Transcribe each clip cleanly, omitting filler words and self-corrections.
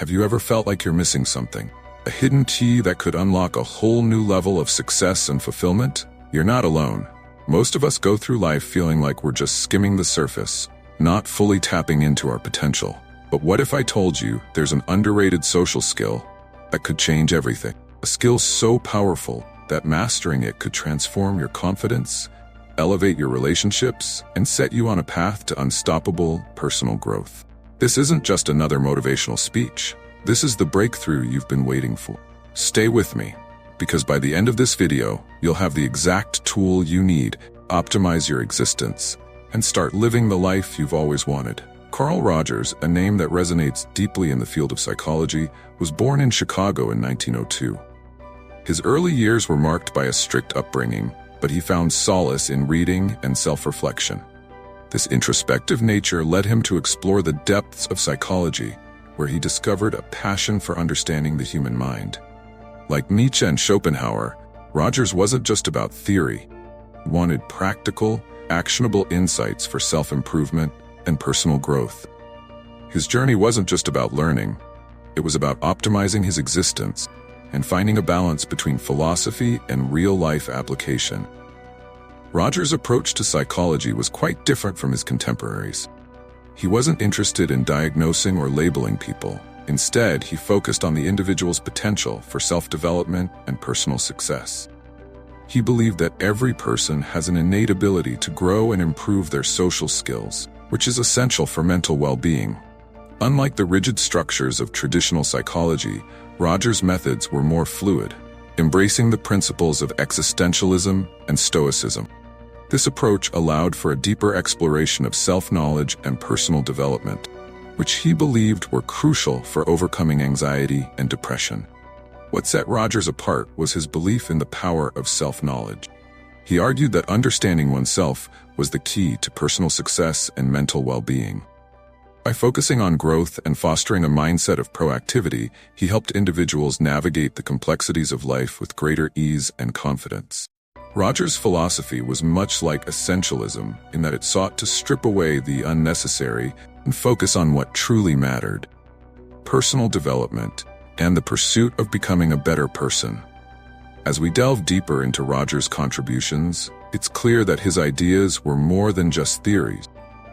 Have you ever felt like you're missing something? A hidden key that could unlock a whole new level of success and fulfillment? You're not alone. Most of us go through life feeling like we're just skimming the surface, not fully tapping into our potential. But what if I told you there's an underrated social skill that could change everything? A skill so powerful that mastering it could transform your confidence, elevate your relationships, and set you on a path to unstoppable personal growth. This isn't just another motivational speech. This is the breakthrough you've been waiting for. Stay with me, because by the end of this video, you'll have the exact tool you need to optimize your existence and start living the life you've always wanted. Carl Rogers, a name that resonates deeply in the field of psychology, was born in Chicago in 1902. His early years were marked by a strict upbringing, but he found solace in reading and self-reflection. This introspective nature led him to explore the depths of psychology, where he discovered a passion for understanding the human mind. Like Nietzsche and Schopenhauer, Rogers wasn't just about theory. He wanted practical, actionable insights for self-improvement and personal growth. His journey wasn't just about learning. It was about optimizing his existence and finding a balance between philosophy and real-life application. Rogers' approach to psychology was quite different from his contemporaries. He wasn't interested in diagnosing or labeling people. Instead, he focused on the individual's potential for self-development and personal success. He believed that every person has an innate ability to grow and improve their social skills, which is essential for mental well-being. Unlike the rigid structures of traditional psychology, Rogers' methods were more fluid, embracing the principles of existentialism and Stoicism. This approach allowed for a deeper exploration of self-knowledge and personal development, which he believed were crucial for overcoming anxiety and depression. What set Rogers apart was his belief in the power of self-knowledge. He argued that understanding oneself was the key to personal success and mental well-being. By focusing on growth and fostering a mindset of proactivity, he helped individuals navigate the complexities of life with greater ease and confidence. Rogers' philosophy was much like essentialism in that it sought to strip away the unnecessary and focus on what truly mattered: personal development and the pursuit of becoming a better person. As we delve deeper into Rogers' contributions, it's clear that his ideas were more than just theories.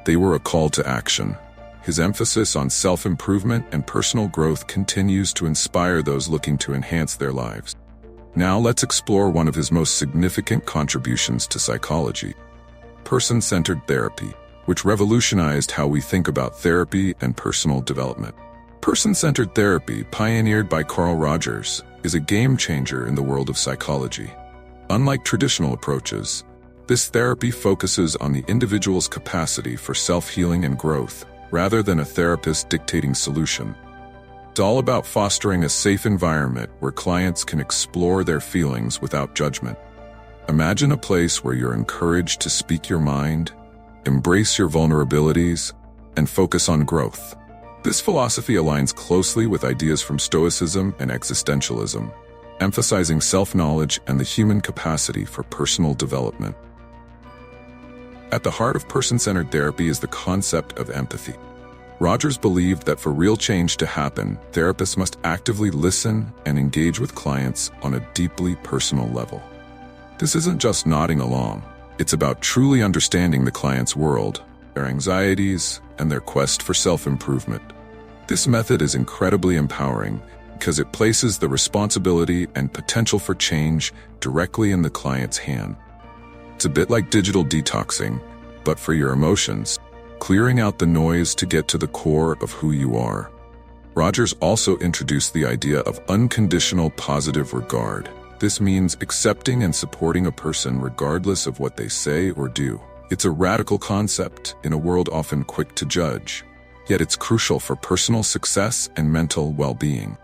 They were a call to action. His emphasis on self-improvement and personal growth continues to inspire those looking to enhance their lives. Now let's explore one of his most significant contributions to psychology: person-centered therapy, which revolutionized how we think about therapy and personal development. Person-centered therapy, pioneered by Carl Rogers, is a game-changer in the world of psychology. Unlike traditional approaches, this therapy focuses on the individual's capacity for self-healing and growth, rather than a therapist dictating solution. It's all about fostering a safe environment where clients can explore their feelings without judgment. Imagine a place where you're encouraged to speak your mind, embrace your vulnerabilities, and focus on growth. This philosophy aligns closely with ideas from Stoicism and existentialism, emphasizing self-knowledge and the human capacity for personal development. At the heart of person-centered therapy is the concept of empathy. Rogers believed that for real change to happen, therapists must actively listen and engage with clients on a deeply personal level. This isn't just nodding along. It's about truly understanding the client's world, their anxieties, and their quest for self-improvement. This method is incredibly empowering because it places the responsibility and potential for change directly in the client's hand. It's a bit like digital detoxing, but for your emotions, clearing out the noise to get to the core of who you are. Rogers also introduced the idea of unconditional positive regard. This means accepting and supporting a person regardless of what they say or do. It's a radical concept in a world often quick to judge, yet it's crucial for personal success and mental well-being.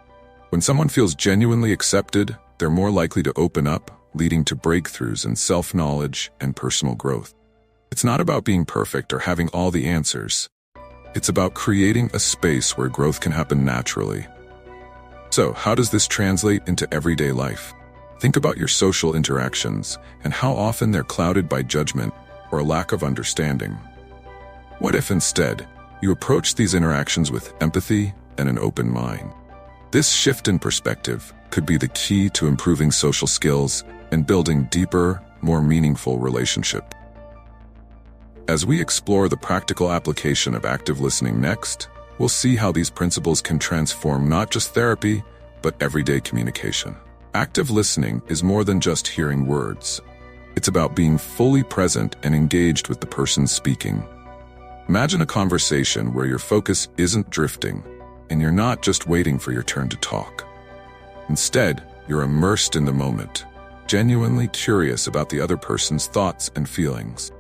When someone feels genuinely accepted, they're more likely to open up, leading to breakthroughs in self-knowledge and personal growth. It's not about being perfect or having all the answers. It's about creating a space where growth can happen naturally. So, how does this translate into everyday life? Think about your social interactions and how often they're clouded by judgment or a lack of understanding. What if instead, you approach these interactions with empathy, and an open mind. This shift in perspective could be the key to improving social skills and building deeper, more meaningful relationships. As we explore the practical application of active listening next, we'll see how these principles can transform not just therapy, but everyday communication. Active listening is more than just hearing words. It's about being fully present and engaged with the person speaking. Imagine a conversation where your focus isn't drifting, and you're not just waiting for your turn to talk. Instead, you're immersed in the moment, genuinely curious about the other person's thoughts and feelings.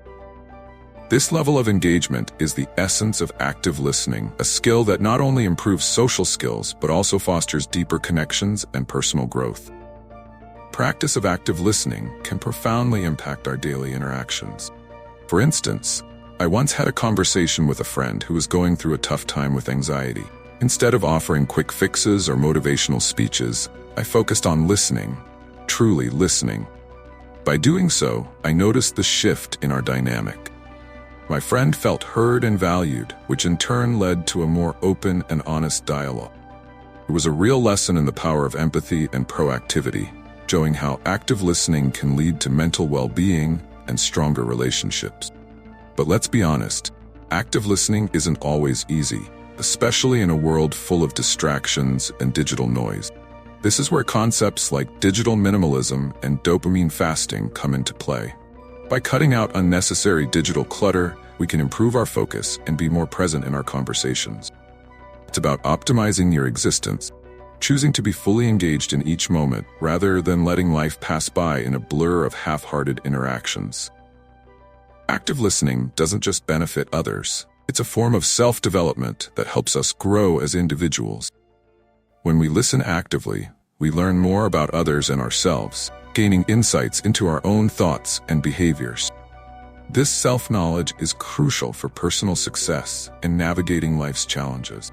This level of engagement is the essence of active listening, a skill that not only improves social skills but also fosters deeper connections and personal growth. Practice of active listening can profoundly impact our daily interactions. For instance, I once had a conversation with a friend who was going through a tough time with anxiety. Instead of offering quick fixes or motivational speeches, I focused on listening, truly listening. By doing so, I noticed the shift in our dynamic. My friend felt heard and valued, which in turn led to a more open and honest dialogue. It was a real lesson in the power of empathy and proactivity, showing how active listening can lead to mental well-being and stronger relationships. But let's be honest, active listening isn't always easy, especially in a world full of distractions and digital noise. This is where concepts like digital minimalism and dopamine fasting come into play. By cutting out unnecessary digital clutter, we can improve our focus and be more present in our conversations. It's about optimizing your existence, choosing to be fully engaged in each moment rather than letting life pass by in a blur of half-hearted interactions. Active listening doesn't just benefit others, it's a form of self-development that helps us grow as individuals. When we listen actively, we learn more about others and ourselves, gaining insights into our own thoughts and behaviors. This self-knowledge is crucial for personal success and navigating life's challenges.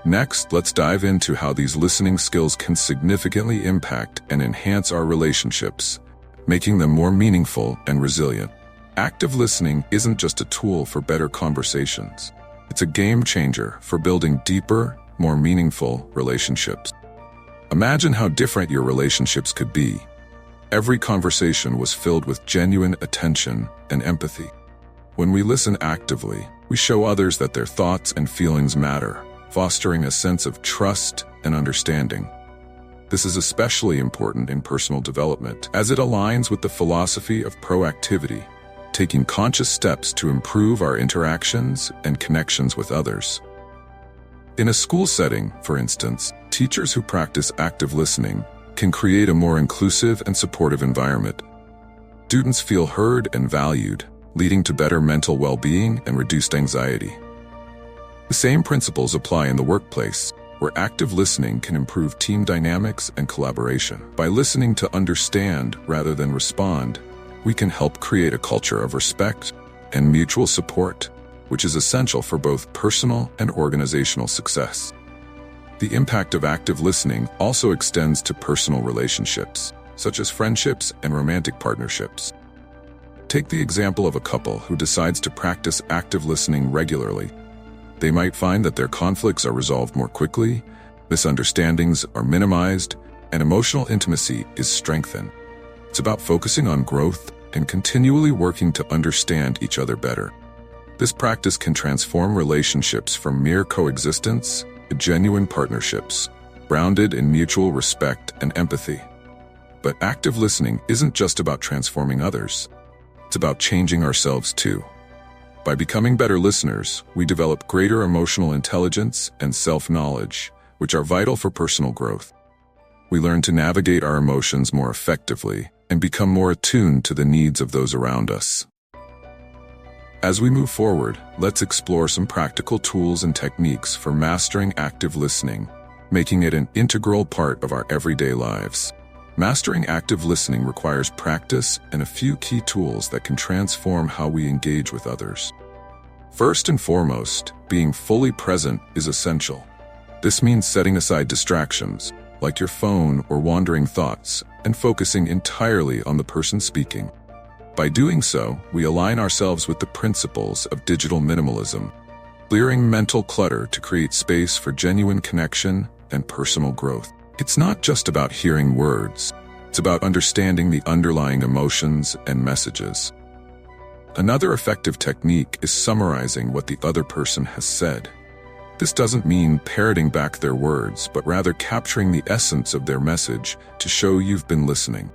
Next, let's dive into how these listening skills can significantly impact and enhance our relationships, making them more meaningful and resilient. Active listening isn't just a tool for better conversations. It's a game changer for building deeper, more meaningful relationships. Imagine how different your relationships could be. Every conversation was filled with genuine attention and empathy. When we listen actively, we show others that their thoughts and feelings matter, fostering a sense of trust and understanding. This is especially important in personal development, as it aligns with the philosophy of proactivity, taking conscious steps to improve our interactions and connections with others. In a school setting, for instance, teachers who practice active listening can create a more inclusive and supportive environment. Students feel heard and valued, leading to better mental well-being and reduced anxiety. The same principles apply in the workplace, where active listening can improve team dynamics and collaboration. By listening to understand rather than respond, we can help create a culture of respect and mutual support, which is essential for both personal and organizational success. The impact of active listening also extends to personal relationships, such as friendships and romantic partnerships. Take the example of a couple who decides to practice active listening regularly. They might find that their conflicts are resolved more quickly, misunderstandings are minimized, and emotional intimacy is strengthened. It's about focusing on growth and continually working to understand each other better. This practice can transform relationships from mere coexistence to genuine partnerships, grounded in mutual respect and empathy. But active listening isn't just about transforming others. It's about changing ourselves too. By becoming better listeners, we develop greater emotional intelligence and self-knowledge, which are vital for personal growth. We learn to navigate our emotions more effectively and become more attuned to the needs of those around us. As we move forward, let's explore some practical tools and techniques for mastering active listening, making it an integral part of our everyday lives. Mastering active listening requires practice and a few key tools that can transform how we engage with others. First and foremost, being fully present is essential. This means setting aside distractions, like your phone or wandering thoughts, and focusing entirely on the person speaking. By doing so, we align ourselves with the principles of digital minimalism. clearing mental clutter to create space for genuine connection and personal growth. It's not just about hearing words. It's about understanding the underlying emotions and messages. Another effective technique is summarizing what the other person has said. This doesn't mean parroting back their words, but rather capturing the essence of their message to show you've been listening.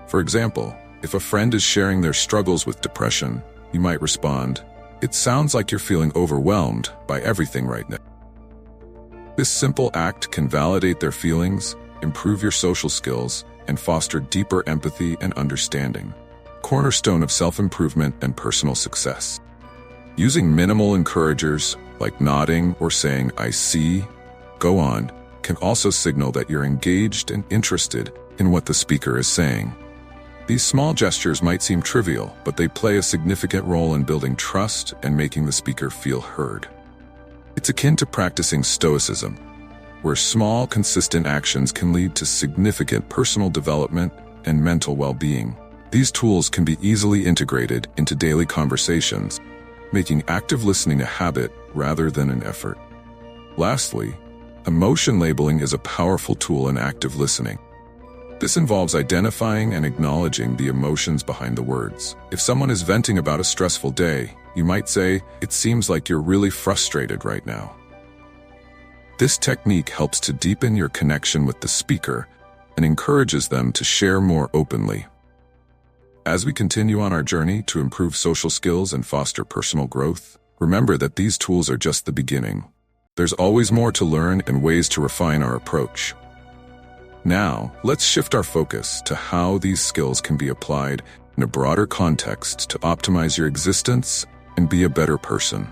For example, if a friend is sharing their struggles with depression, you might respond, "It sounds like you're feeling overwhelmed by everything right now." This simple act can validate their feelings, improve your social skills, and foster deeper empathy and understanding. Cornerstone of self-improvement and personal success. Using minimal encouragers, like nodding or saying, "I see, go on," can also signal that you're engaged and interested in what the speaker is saying. These small gestures might seem trivial, but they play a significant role in building trust and making the speaker feel heard. It's akin to practicing Stoicism, where small, consistent actions can lead to significant personal development and mental well-being. These tools can be easily integrated into daily conversations, making active listening a habit rather than an effort. Lastly, emotion labeling is a powerful tool in active listening. This involves identifying and acknowledging the emotions behind the words. If someone is venting about a stressful day, you might say, "It seems like you're really frustrated right now." This technique helps to deepen your connection with the speaker and encourages them to share more openly. As we continue on our journey to improve social skills and foster personal growth, remember that these tools are just the beginning. There's always more to learn and ways to refine our approach. Now, let's shift our focus to how these skills can be applied in a broader context to optimize your existence and be a better person.